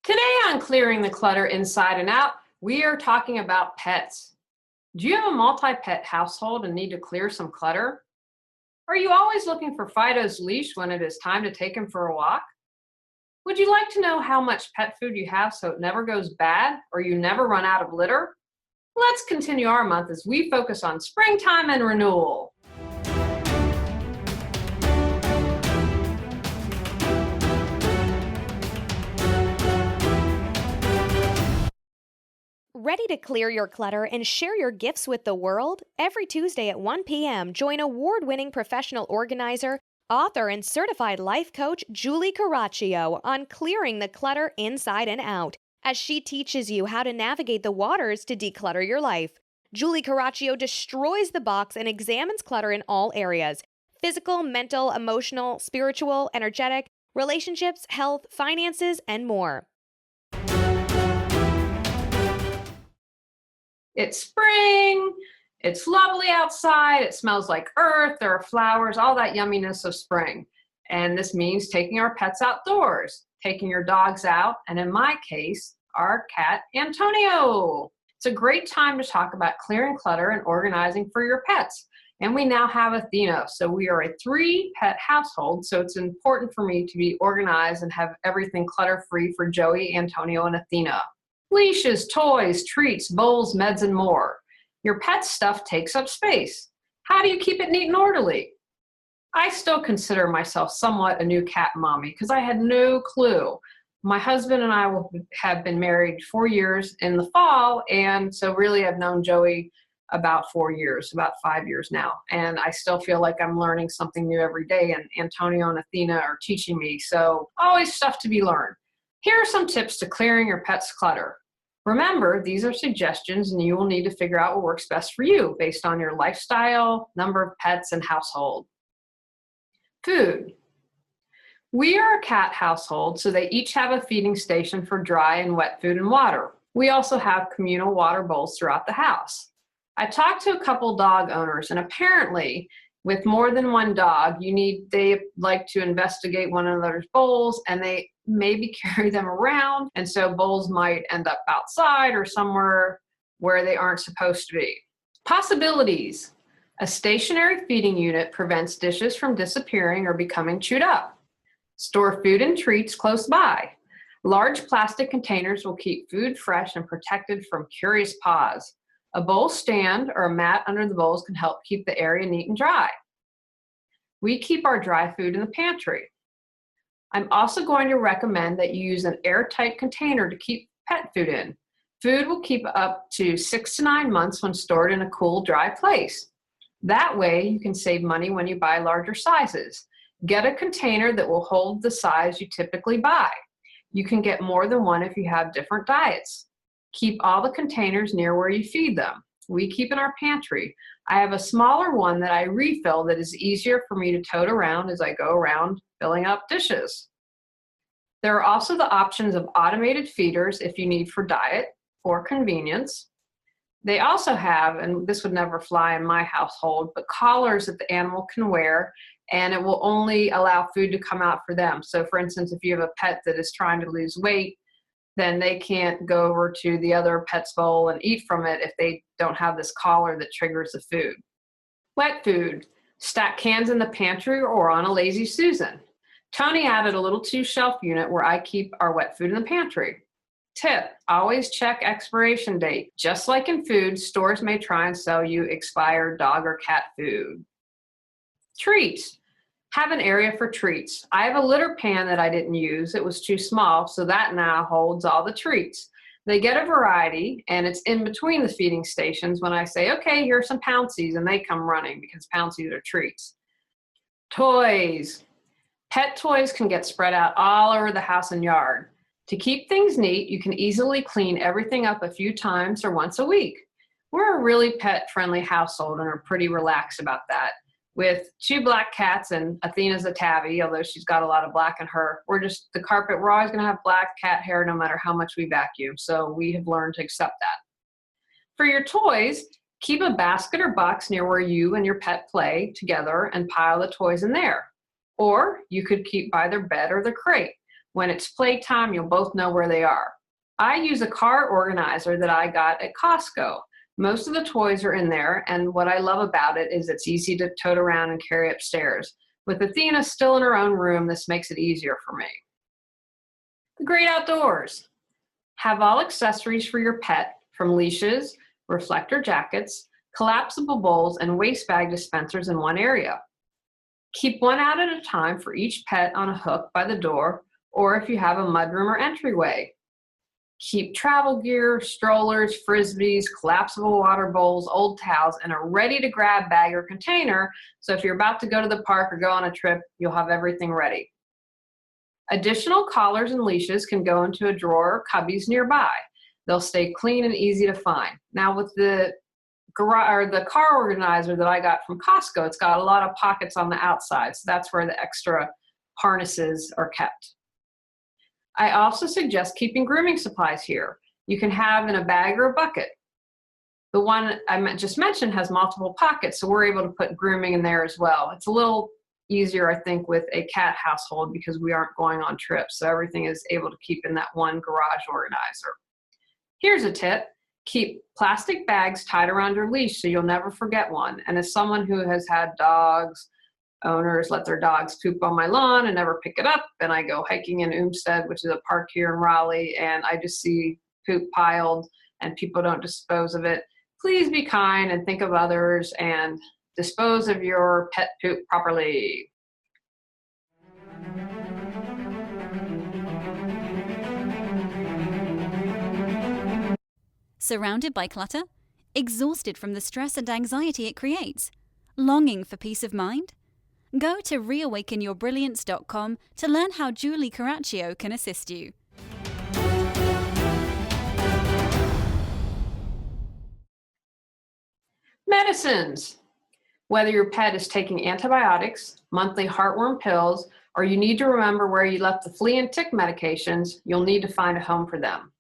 Today on Clearing the Clutter Inside and Out, we are talking about pets. Do you have a multi-pet household and need to clear some clutter? Are you always looking for Fido's leash when it is time to take him for a walk? Would you like to know how much pet food you have so it never goes bad or you never run out of litter? Let's continue our month as we focus on springtime and renewal. Ready to clear your clutter and share your gifts with the world? Every Tuesday at 1 p.m., join award-winning professional organizer, author, and certified life coach Julie Coraccio on Clearing the Clutter Inside and Out, as she teaches you how to navigate the waters to declutter your life. Julie Coraccio destroys the box and examines clutter in all areas: physical, mental, emotional, spiritual, energetic, relationships, health, finances, and more. It's spring, it's lovely outside, it smells like earth, there are flowers, all that yumminess of spring. And this means taking our pets outdoors, taking your dogs out, and in my case, our cat, Antonio. It's a great time to talk about clearing clutter and organizing for your pets. And we now have Athena, so we are a 3-pet household, so it's important for me to be organized and have everything clutter-free for Joey, Antonio, and Athena. Leashes, toys, treats, bowls, meds, and more. Your pet's stuff takes up space. How do you keep it neat and orderly? I still consider myself somewhat a new cat mommy because I had no clue. My husband and I have been married 4 years in the fall, and so really I've known Joey about 4 years, about 5 years now, and I still feel like I'm learning something new every day, and Antonio and Athena are teaching me, so always stuff to be learned. Here are some tips to clearing your pet's clutter. Remember, these are suggestions and you will need to figure out what works best for you based on your lifestyle, number of pets, and household. Food. We are a cat household, so they each have a feeding station for dry and wet food and water. We also have communal water bowls throughout the house. I talked to a couple dog owners, and apparently with more than one dog, they like to investigate one another's bowls and they maybe carry them around. And so bowls might end up outside or somewhere where they aren't supposed to be. Possibilities. A stationary feeding unit prevents dishes from disappearing or becoming chewed up. Store food and treats close by. Large plastic containers will keep food fresh and protected from curious paws. A bowl stand or a mat under the bowls can help keep the area neat and dry. We keep our dry food in the pantry. I'm also going to recommend that you use an airtight container to keep pet food in. Food will keep up to 6 to 9 months when stored in a cool, dry place. That way, you can save money when you buy larger sizes. Get a container that will hold the size you typically buy. You can get more than one if you have different diets. Keep all the containers near where you feed them. We keep in our pantry. I have a smaller one that I refill that is easier for me to tote around as I go around filling up dishes. There are also the options of automated feeders if you need for diet or convenience. They also have, and this would never fly in my household, but collars that the animal can wear, and it will only allow food to come out for them. So for instance, if you have a pet that is trying to lose weight, then they can't go over to the other pet's bowl and eat from it if they don't have this collar that triggers the food. Wet food. Stack cans in the pantry or on a Lazy Susan. Tony added a little 2-shelf unit where I keep our wet food in the pantry. Tip, always check expiration date. Just like in food, stores may try and sell you expired dog or cat food. Treats. Have an area for treats. I have a litter pan that I didn't use. It was too small, so that now holds all the treats. They get a variety, and it's in between the feeding stations when I say, okay, here's some Pouncies, and they come running because Pouncies are treats. Toys. Pet toys can get spread out all over the house and yard. To keep things neat, you can easily clean everything up a few times or once a week. We're a really pet-friendly household and are pretty relaxed about that. With 2 black cats and Athena's a tabby, although she's got a lot of black in her. We're always going to have black cat hair no matter how much we vacuum. So we have learned to accept that. For your toys, keep a basket or box near where you and your pet play together and pile the toys in there. Or you could keep by their bed or their crate. When it's playtime, you'll both know where they are. I use a car organizer that I got at Costco. Most of the toys are in there, and what I love about it is it's easy to tote around and carry upstairs. With Athena still in her own room, this makes it easier for me. The great outdoors. Have all accessories for your pet, from leashes, reflector jackets, collapsible bowls, and waste bag dispensers in one area. Keep one out at a time for each pet on a hook by the door, or if you have a mudroom or entryway. Keep travel gear, strollers, frisbees, collapsible water bowls, old towels, and a ready-to-grab bag or container, so if you're about to go to the park or go on a trip, you'll have everything ready. Additional collars and leashes can go into a drawer or cubbies nearby. They'll stay clean and easy to find. Now with the car organizer that I got from Costco, it's got a lot of pockets on the outside, so that's where the extra harnesses are kept. I also suggest keeping grooming supplies here. You can have in a bag or a bucket. The one I just mentioned has multiple pockets, so we're able to put grooming in there as well. It's a little easier, I think, with a cat household because we aren't going on trips, so everything is able to keep in that one garage organizer. Here's a tip. Keep plastic bags tied around your leash so you'll never forget one. And as someone who has had dogs, owners let their dogs poop on my lawn and never pick it up, and I go hiking in Umstead, which is a park here in Raleigh, and I just see poop piled and people don't dispose of it. Please be kind and think of others and dispose of your pet poop properly. Surrounded by clutter? Exhausted from the stress and anxiety it creates? Longing for peace of mind? Go to reawakenyourbrilliance.com to learn how Julie Coraccio can assist you. Medicines. Whether your pet is taking antibiotics, monthly heartworm pills, or you need to remember where you left the flea and tick medications, you'll need to find a home for them.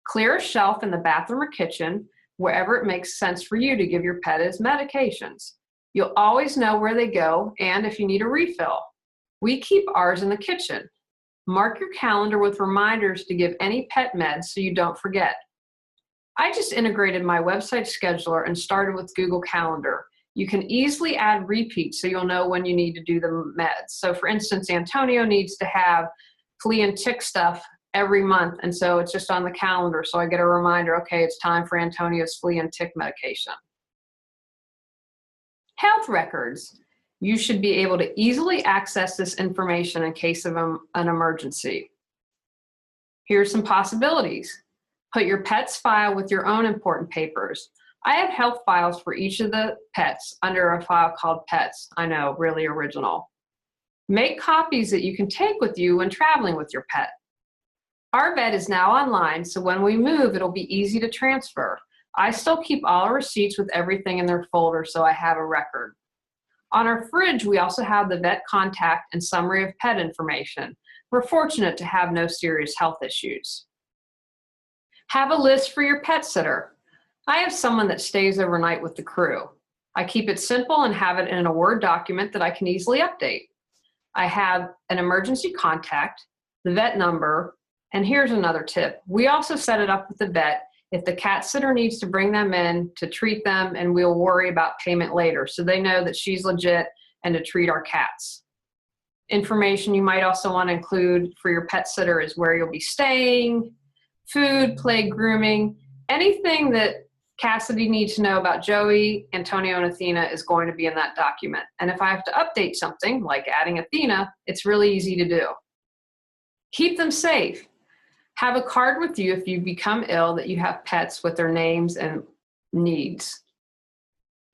Clear a shelf in the bathroom or kitchen, wherever it makes sense for you to give your pet his medications. You'll always know where they go and if you need a refill. We keep ours in the kitchen. Mark your calendar with reminders to give any pet meds so you don't forget. I just integrated my website scheduler and started with Google Calendar. You can easily add repeats so you'll know when you need to do the meds. So for instance, Antonio needs to have flea and tick stuff every month, and so it's just on the calendar, so I get a reminder, okay, it's time for Antonio's flea and tick medication. Health records. You should be able to easily access this information in case of an emergency. Here's some possibilities. Put your pet's file with your own important papers. I have health files for each of the pets under a file called Pets. I know, really original. Make copies that you can take with you when traveling with your pet. Our vet is now online, so when we move, it'll be easy to transfer. I still keep all our receipts with everything in their folder, so I have a record. On our fridge, we also have the vet contact and summary of pet information. We're fortunate to have no serious health issues. Have a list for your pet sitter. I have someone that stays overnight with the crew. I keep it simple and have it in a Word document that I can easily update. I have an emergency contact, the vet number, and here's another tip. We also set it up with the vet if the cat sitter needs to bring them in to treat them, and we'll worry about payment later, so they know that she's legit and to treat our cats. Information you might also want to include for your pet sitter is where you'll be staying, food, play, grooming, anything that Cassidy needs to know about Joey, Antonio, and Athena is going to be in that document. And if I have to update something, like adding Athena, it's really easy to do. Keep them safe. Have a card with you if you become ill that you have pets with their names and needs.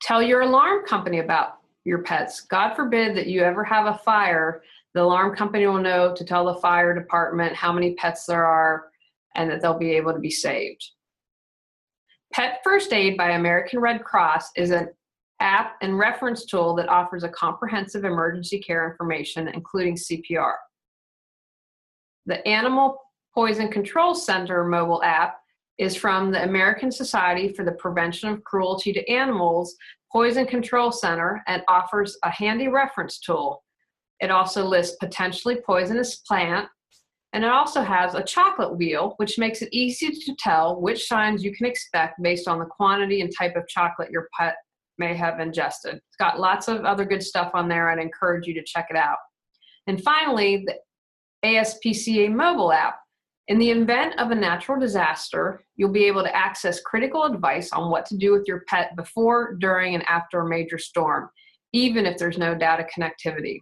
Tell your alarm company about your pets. God forbid that you ever have a fire, the alarm company will know to tell the fire department how many pets there are and that they'll be able to be saved. Pet First Aid by American Red Cross is an app and reference tool that offers a comprehensive emergency care information, including CPR. The Animal Poison Control Center mobile app is from the American Society for the Prevention of Cruelty to Animals Poison Control Center and offers a handy reference tool. It also lists potentially poisonous plant, And it also has a chocolate wheel, which makes it easy to tell which signs you can expect based on the quantity and type of chocolate your pet may have ingested. It's got lots of other good stuff on there. I'd encourage you to check it out. And finally, the ASPCA mobile app. In the event of a natural disaster, you'll be able to access critical advice on what to do with your pet before, during, and after a major storm, even if there's no data connectivity.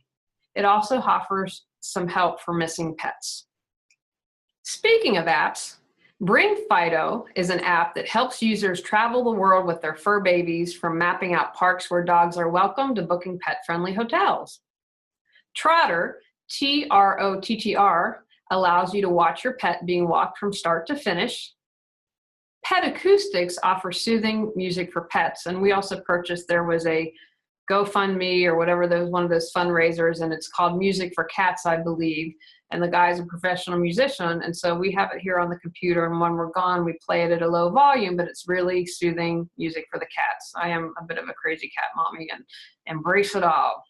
It also offers some help for missing pets. Speaking of apps, Bring Fido is an app that helps users travel the world with their fur babies, from mapping out parks where dogs are welcome to booking pet-friendly hotels. Trotter, Trottr, allows you to watch your pet being walked from start to finish. Pet Acoustics offers soothing music for pets, and we also purchased, there was a GoFundMe or whatever, one of those fundraisers, and it's called Music for Cats, I believe, and the guy's a professional musician, and so we have it here on the computer, and when we're gone, we play it at a low volume, but it's really soothing music for the cats. I am a bit of a crazy cat mommy and embrace it all.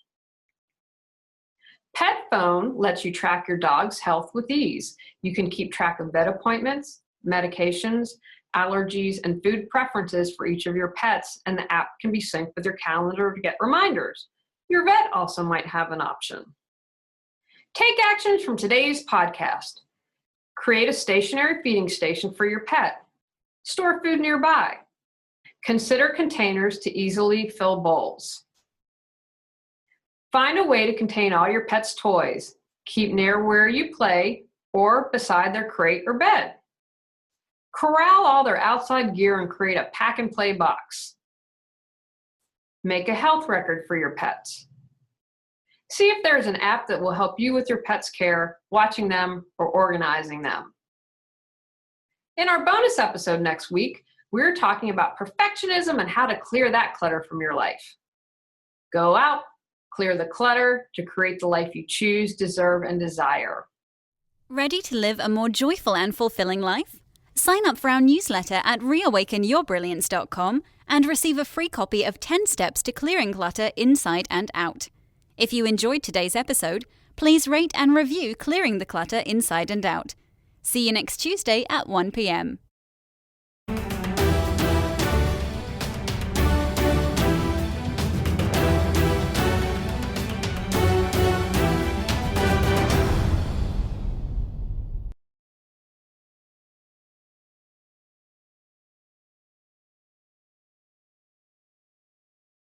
Pet Phone lets you track your dog's health with ease. You can keep track of vet appointments, medications, allergies, and food preferences for each of your pets, and the app can be synced with your calendar to get reminders. Your vet also might have an option. Take actions from today's podcast. Create a stationary feeding station for your pet. Store food nearby. Consider containers to easily fill bowls. Find a way to contain all your pet's toys. Keep near where you play or beside their crate or bed. Corral all their outside gear and create a pack and play box. Make a health record for your pets. See if there's an app that will help you with your pet's care, watching them, or organizing them. In our bonus episode next week, we're talking about perfectionism and how to clear that clutter from your life. Go out, clear the clutter to create the life you choose, deserve, and desire. Ready to live a more joyful and fulfilling life? Sign up for our newsletter at reawakenyourbrilliance.com and receive a free copy of 10 Steps to Clearing Clutter Inside and Out. If you enjoyed today's episode, please rate and review Clearing the Clutter Inside and Out. See you next Tuesday at 1 p.m.